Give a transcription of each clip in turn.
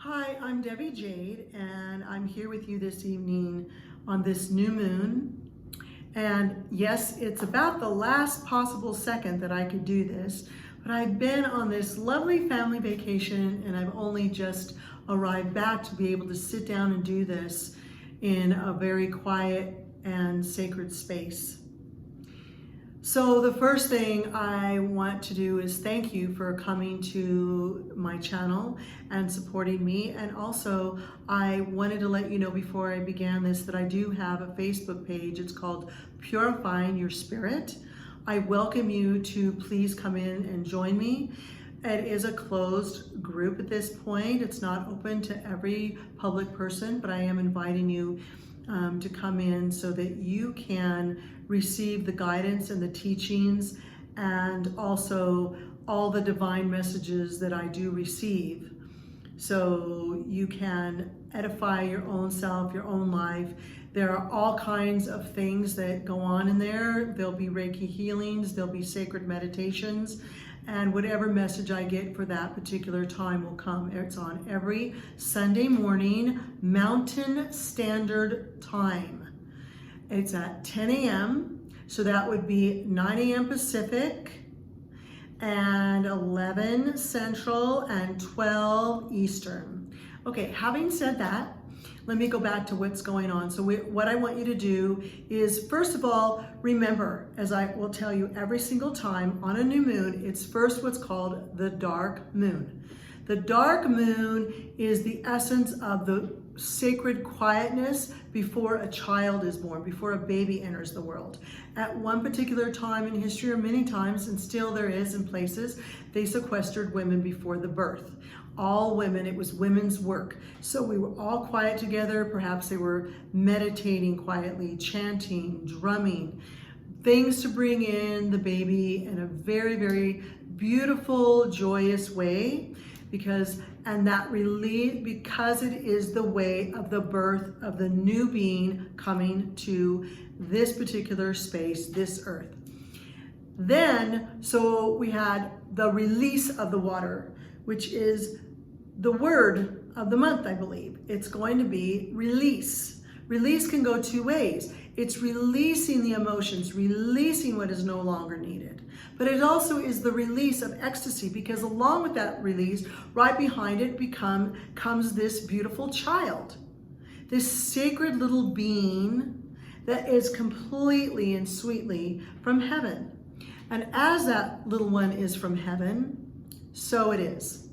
Hi, I'm Debbie Jade, and I'm here with you this evening on this new moon. And yes, it's about the last possible second that I could do this, but I've been on this lovely family vacation and I've only just arrived back to be able to sit down and do this in a very quiet and sacred space. So the first thing I want to do is thank you for coming to my channel and supporting me. And also I wanted to let you know before I began this that I do have a Facebook page. It's called Purifying Your Spirit. I welcome you to please come in and join me. It is a closed group at this point. It's not open to every public person, but I am inviting you to come in so that you can receive the guidance and the teachings and also all the divine messages that I do receive. So you can edify your own self, your own life. There are all kinds of things that go on in there. There'll be Reiki healings, there'll be sacred meditations, and whatever message I get for that particular time will come. It's on every Sunday morning, Mountain Standard Time. It's at 10 a.m., so that would be 9 a.m. Pacific, and 11 Central, and 12 Eastern. Okay, having said that, let me go back to what's going on. So what I want you to do is, first of all, remember, as I will tell you every single time on a new moon, it's first what's called the dark moon. The dark moon is the essence of the sacred quietness before a child is born, before a baby enters the world. At one particular time in history, or many times, and still there is in places, they sequestered women before the birth. All women, it was women's work. So we were all quiet together. Perhaps they were meditating quietly, chanting, drumming, things to bring in the baby in a very, very beautiful, joyous way. Because it is the way of the birth of the new being coming to this particular space, this earth. Then, so we had the release of the water, which is the word of the month, I believe. It's going to be release. Release can go two ways. It's releasing the emotions, releasing what is no longer needed. But it also is the release of ecstasy, because along with that release, right behind it comes this beautiful child, this sacred little being that is completely and sweetly from heaven. And as that little one is from heaven, so it is.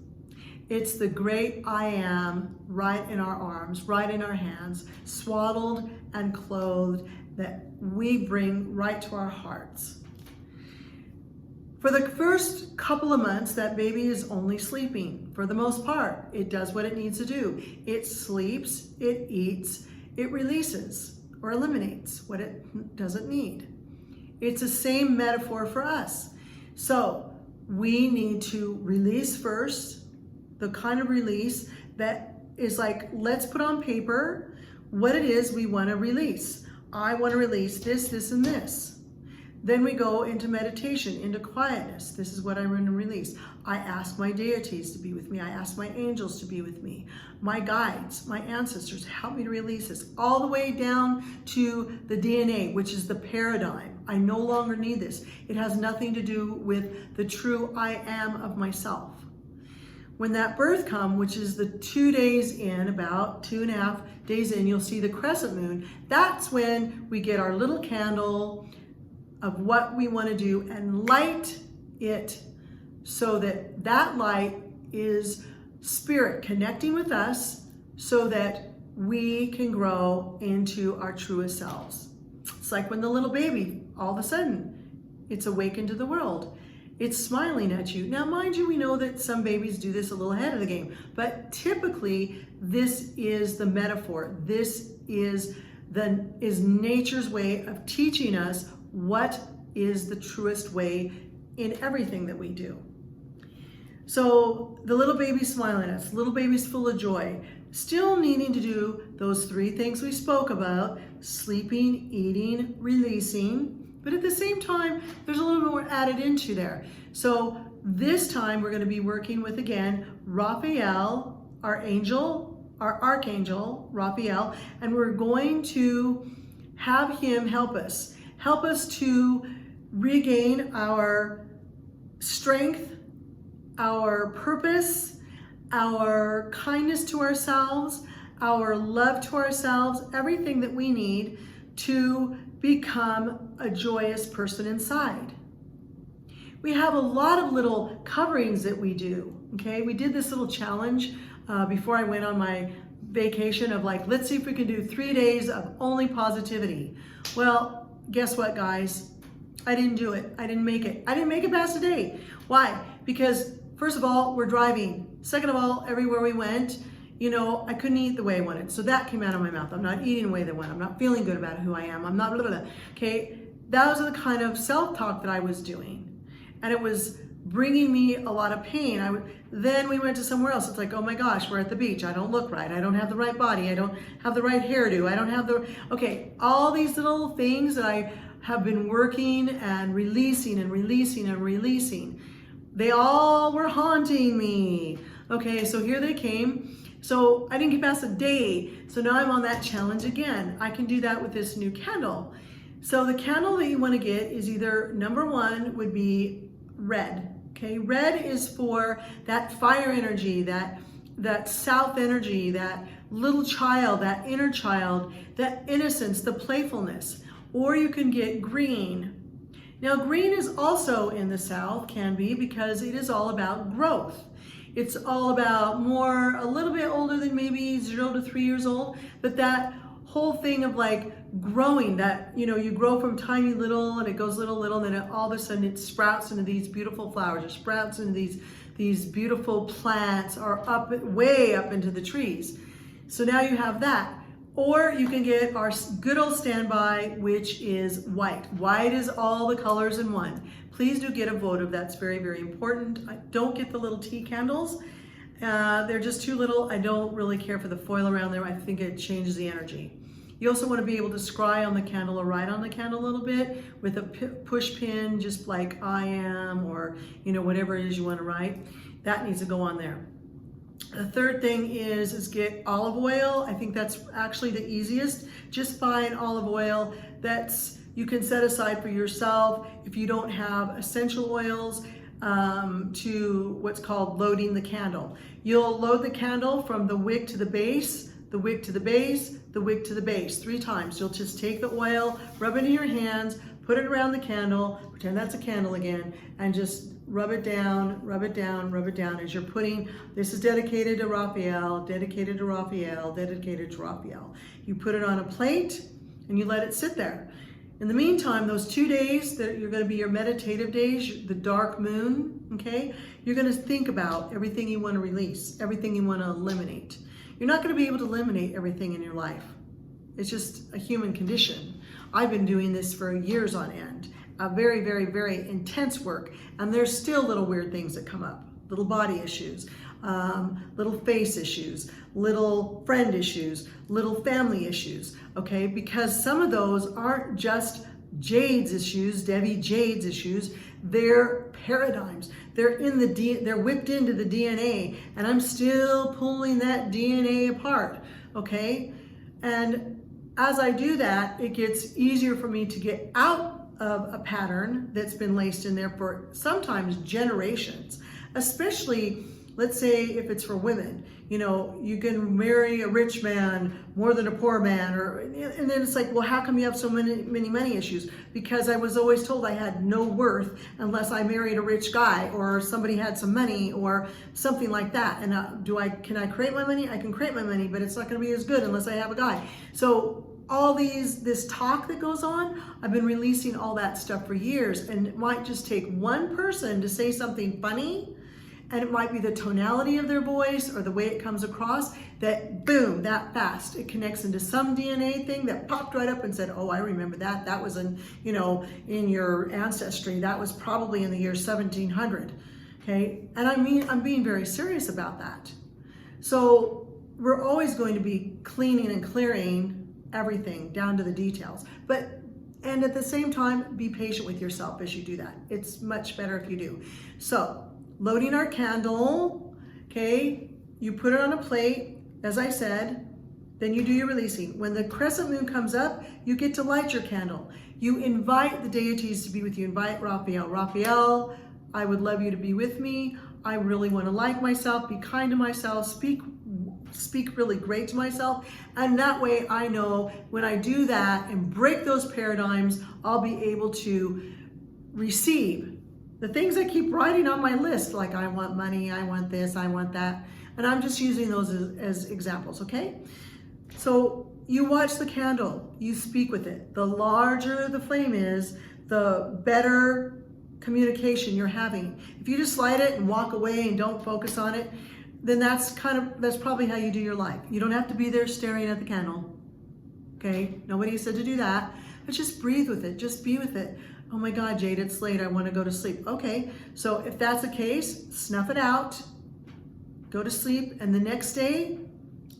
It's the great I am right in our arms, right in our hands, swaddled and clothed, that we bring right to our hearts. For the first couple of months, that baby is only sleeping. For the most part, it does what it needs to do. It sleeps, it eats, it releases or eliminates what it doesn't need. It's the same metaphor for us. So we need to release first, the kind of release that is like, let's put on paper what it is we want to release. I want to release this, this, and this. Then we go into meditation, into quietness. This is what I want to release. I ask my deities to be with me. I ask my angels to be with me. My guides, my ancestors, help me to release this. All the way down to the DNA, which is the paradigm. I no longer need this. It has nothing to do with the true I am of myself. When that birth comes, which is the 2 days in, about 2.5 days in, you'll see the crescent moon. That's when we get our little candle of what we want to do and light it, so that that light is spirit connecting with us so that we can grow into our truest selves. It's like when the little baby, all of a sudden, it's awakened to the world. It's smiling at you. Now, mind you, we know that some babies do this a little ahead of the game, but typically this is the metaphor. This is nature's way of teaching us what is the truest way in everything that we do. So the little baby's smiling at us, little baby's full of joy, still needing to do those 3 things we spoke about: sleeping, eating, releasing. But at the same time, there's a little more added into there. So this time we're going to be working with, again, Raphael our angel, our archangel, Raphael, and we're going to have him help us to regain our strength, our purpose, our kindness to ourselves, our love to ourselves, everything that we need to become a joyous person inside. We have a lot of little coverings that we do, okay? We did this little challenge before I went on my vacation of like, let's see if we can do 3 days of only positivity. Well, guess what, guys? I didn't do it. I didn't make it. I didn't make it past a day. Why? Because first of all, we're driving. Second of all, everywhere we went, you know, I couldn't eat the way I wanted. So that came out of my mouth. I'm not eating the way they want. I'm not feeling good about who I am. I'm not blah, blah, blah. Okay? Those are the kind of self-talk that I was doing. And it was bringing me a lot of pain. Then we went to somewhere else. It's like, oh my gosh, we're at the beach. I don't look right. I don't have the right body. I don't have the right hairdo. I don't have the, okay, all these little things that I have been working and releasing and releasing and releasing. They all were haunting me. Okay, so here they came. So I didn't get past a day. So now I'm on that challenge again. I can do that with this new candle. So the candle that you want to get is either number one would be red. Okay, red is for that fire energy, that south energy, that little child, that inner child, that innocence, the playfulness. Or you can get green. Now green is also in the south, can be, because it is all about growth. It's all about a little bit older than maybe 0 to 3 years old, but that whole thing of like growing, that, you know, you grow from tiny little and it goes little, and then all of a sudden it sprouts into these beautiful flowers, or sprouts into these beautiful plants, or way up into the trees. So now you have that. Or you can get our good old standby, which is white. White is all the colors in one. Please do get a votive. That's very, very important. Don't get the little tea candles. They're just too little. I don't really care for the foil around there. I think it changes the energy. You also want to be able to scry on the candle or write on the candle a little bit with a push pin, just like I am, or, you know, whatever it is you want to write. That needs to go on there. The third thing is get olive oil. I think that's actually the easiest. Just buy an olive oil you can set aside for yourself if you don't have essential oils to what's called loading the candle. You'll load the candle from the wick to the base, the wick to the base, the wick to the base 3 times. You'll just take the oil, rub it in your hands, put it around the candle, pretend that's a candle again, and just rub it down, rub it down, rub it down as you're putting, this is dedicated to Raphael, dedicated to Raphael, dedicated to Raphael. You put it on a plate and you let it sit there. In the meantime, those 2 days that you're going to be your meditative days, the dark moon, okay, you're going to think about everything you want to release, everything you want to eliminate. You're not going to be able to eliminate everything in your life. It's just a human condition. I've been doing this for years on end. Very, very, very intense work. And there's still little weird things that come up. Little body issues, little face issues, little friend issues, little family issues, okay? Because some of those aren't just Jade's issues, Debbie Jade's issues, they're paradigms. They're they're whipped into the DNA, and I'm still pulling that DNA apart, okay? And as I do that, it gets easier for me to get out of a pattern that's been laced in there for sometimes generations, especially, let's say if it's for women, you know, you can marry a rich man more than a poor man, and then it's like, well, how come you have so many money issues? Because I was always told I had no worth unless I married a rich guy, or somebody had some money, or something like that. And can I create my money? I can create my money, but it's not going to be as good unless I have a guy. So all this talk that goes on, I've been releasing all that stuff for years, and it might just take one person to say something funny, and it might be the tonality of their voice or the way it comes across, that boom, that fast, it connects into some DNA thing that popped right up and said, oh, I remember that. That was in your ancestry. That was probably in the year 1700, okay? And I'm being very serious about that. So we're always going to be cleaning and clearing everything down to the details. And at the same time, be patient with yourself as you do that. It's much better if you do. So, loading our candle, okay? you put it on a plate, as I said, then you do your releasing. When the crescent moon comes up, you get to light your candle. You invite the deities to be with you. Invite Raphael. Raphael, I would love you to be with me. I really want to like myself, be kind to myself, speak really great to myself. And that way I know when I do that and break those paradigms, I'll be able to receive the things I keep writing on my list, like I want money, I want this, I want that. And I'm just using those as examples, okay? So you watch the candle, you speak with it. The larger the flame is, the better communication you're having. If you just light it and walk away and don't focus on it, then that's probably how you do your life. You don't have to be there staring at the candle, okay? Nobody said to do that, but just breathe with it, just be with it. Oh my God, Jade, it's late, I want to go to sleep. Okay, so if that's the case, snuff it out, go to sleep, and the next day,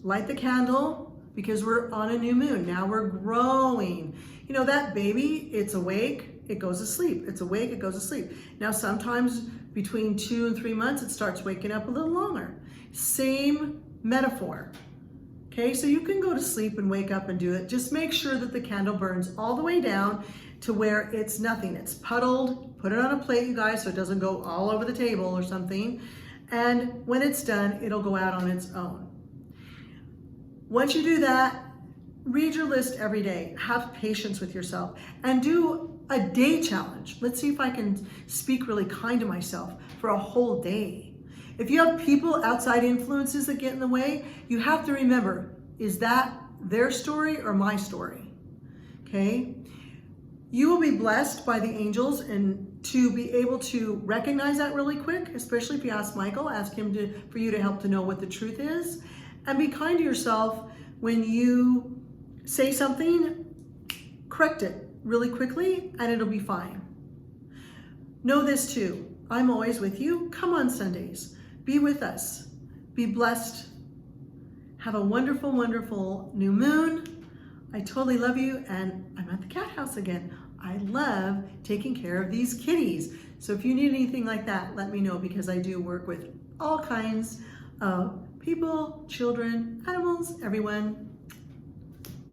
light the candle, because we're on a new moon. Now we're growing. You know, that baby, it's awake, it goes to sleep. It's awake, it goes to sleep. Now sometimes between 2 and 3 months, it starts waking up a little longer. Same metaphor. Okay, so you can go to sleep and wake up and do it. Just make sure that the candle burns all the way down to where it's nothing. It's puddled. Put it on a plate, you guys, so it doesn't go all over the table or something. And when it's done, it'll go out on its own. Once you do that, read your list every day. Have patience with yourself and do a day challenge. Let's see if I can speak really kind to myself for a whole day. If you have people, outside influences that get in the way, you have to remember, is that their story or my story? Okay? You will be blessed by the angels and to be able to recognize that really quick, especially if you ask Michael, ask him for you to help to know what the truth is. And be kind to yourself when you say something, correct it really quickly and it'll be fine. Know this too, I'm always with you. Come on Sundays, be with us, be blessed. Have a wonderful, wonderful new moon. I totally love you, and I'm at the cat house again. I love taking care of these kitties. So if you need anything like that, let me know, because I do work with all kinds of people, children, animals, everyone.